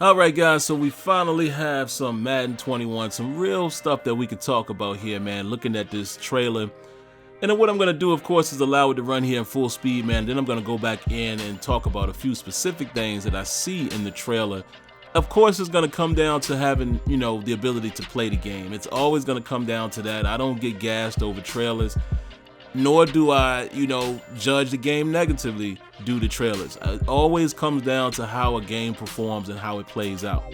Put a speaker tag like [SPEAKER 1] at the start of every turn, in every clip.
[SPEAKER 1] All right, guys, so we finally have some Madden 21, some real stuff that we can talk about here, man, looking at this trailer. And then what I'm going to do, of course, is allow it to run here in full speed, man. Then I'm going to go back in and talk about a few specific things that I see in the trailer. Of course, it's going to come down to having, the ability to play the game. It's always going to come down to that. I don't get gassed over trailers, nor do I, judge the game negatively due to trailers. It always comes down to how a game performs and how it plays out.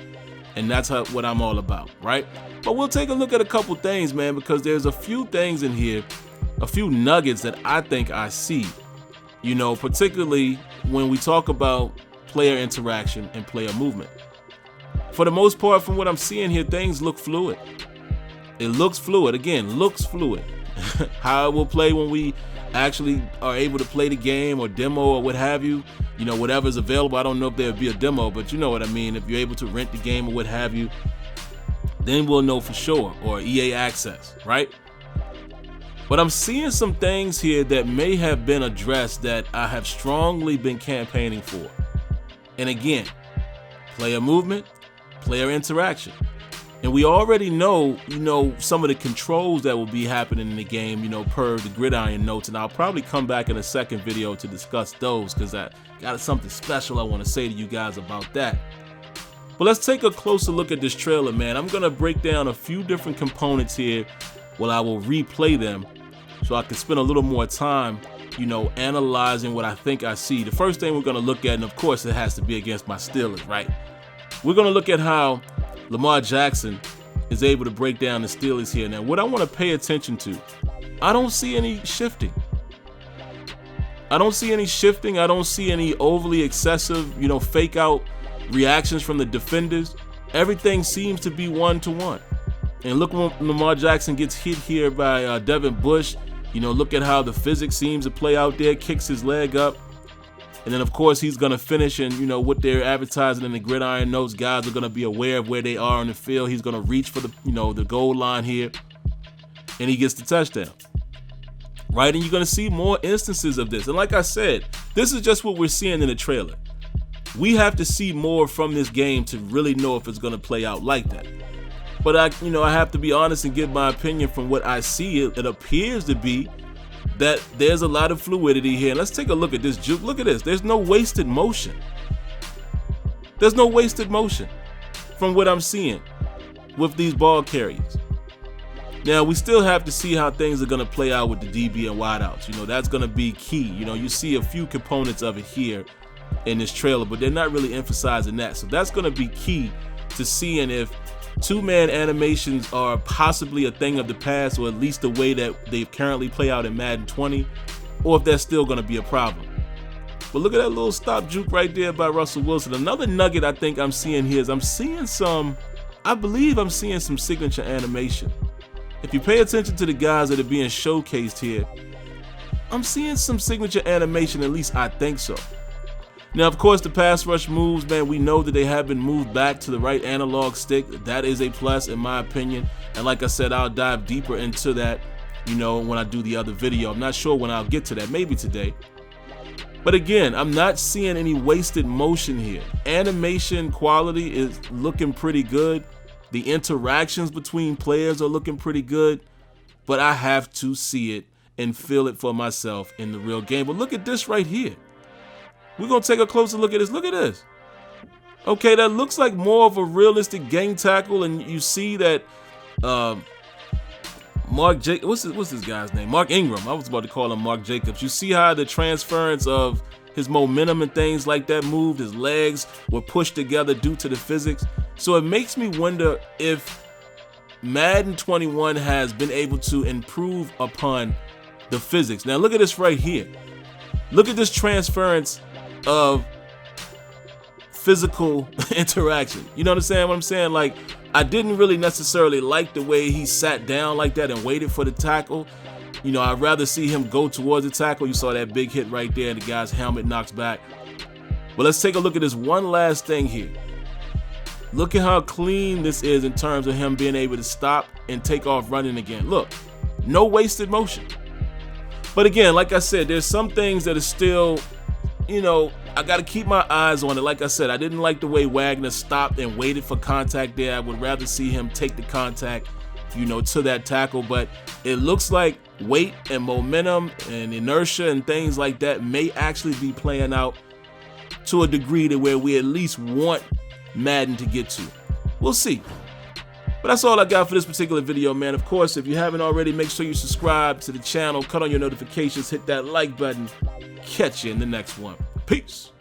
[SPEAKER 1] And that's what I'm all about, right? But we'll take a look at a couple things, man, because there's a few things in here, a few nuggets that I think I see, particularly when we talk about player interaction and player movement. For the most part, from what I'm seeing here, things look fluid. It looks fluid. Again, looks fluid. How it will play when we actually are able to play the game or demo or what have you, whatever's available. I don't know if there would be a demo, but you know what I mean. If you're able to rent the game or what have you, then we'll know for sure, or EA Access, right? But I'm seeing some things here that may have been addressed that I have strongly been campaigning for. And again, player movement, player interaction. And we already know, some of the controls that will be happening in the game, per the gridiron notes. And I'll probably come back in a second video to discuss those because I got something special I want to say to you guys about that. But let's take a closer look at this trailer, man. I'm going to break down a few different components here while I will replay them so I can spend a little more time, analyzing what I think I see. The first thing we're going to look at, and of course it has to be against my Steelers, right? We're going to look at how Lamar Jackson is able to break down the Steelers here. Now, what I want to pay attention to, I don't see any shifting. I don't see any overly excessive, fake out reactions from the defenders. Everything seems to be one-to-one. And look when Lamar Jackson gets hit here by Devin Bush. Look at how the physics seems to play out there, kicks his leg up. And then, of course, he's going to finish, and, what they're advertising in the gridiron notes, guys are going to be aware of where they are on the field. He's going to reach for the, the goal line here, and he gets the touchdown. Right? And you're going to see more instances of this. And like I said, this is just what we're seeing in the trailer. We have to see more from this game to really know if it's going to play out like that. But I have to be honest and give my opinion from what I see. It appears to be that there's a lot of fluidity here. And let's take a look at this juke. Look at this. There's no wasted motion. There's no wasted motion from what I'm seeing with these ball carriers. Now, we still have to see how things are going to play out with the DB and wideouts. That's going to be key. You see a few components of it here in this trailer, but they're not really emphasizing that. So that's going to be key to seeing if two-man animations are possibly a thing of the past, or at least the way that they currently play out in Madden 20, or if that's still going to be a problem. But look at that little stop juke right there by Russell Wilson. Another nugget I think I'm seeing here is I believe I'm seeing some signature animation. If you pay attention to the guys that are being showcased here, I'm seeing some signature animation, at least I think so. Now, of course, the pass rush moves, man, we know that they have been moved back to the right analog stick. That is a plus in my opinion. And like I said, I'll dive deeper into that, when I do the other video. I'm not sure when I'll get to that, maybe today. But again, I'm not seeing any wasted motion here. Animation quality is looking pretty good. The interactions between players are looking pretty good. But I have to see it and feel it for myself in the real game. But look at this right here. We're going to take a closer look at this. Look at this. Okay, that looks like more of a realistic gang tackle, and you see that what's this guy's name? Mark Ingram. I was about to call him Mark Jacobs. You see how the transference of his momentum and things like that moved. His legs were pushed together due to the physics. So it makes me wonder if Madden 21 has been able to improve upon the physics. Now look at this right here. Look at this transference of physical interaction. You know what I'm saying? Like, I didn't really necessarily like the way he sat down like that and waited for the tackle. I'd rather see him go towards the tackle. You saw that big hit right there and the guy's helmet knocks back. But let's take a look at this one last thing here. Look at how clean this is in terms of him being able to stop and take off running again. Look, no wasted motion. But again, like I said, there's some things that are still, I got to keep my eyes on it. Like I said, I didn't like the way Wagner stopped and waited for contact there. I would rather see him take the contact, you know, to that tackle. But it looks like weight and momentum and inertia and things like that may actually be playing out to a degree to where we at least want Madden to get to. We'll see. But that's all I got for this particular video, man. Of course, if you haven't already, make sure you subscribe to the channel, cut on your notifications, hit that like button. Catch you in the next one. Peace.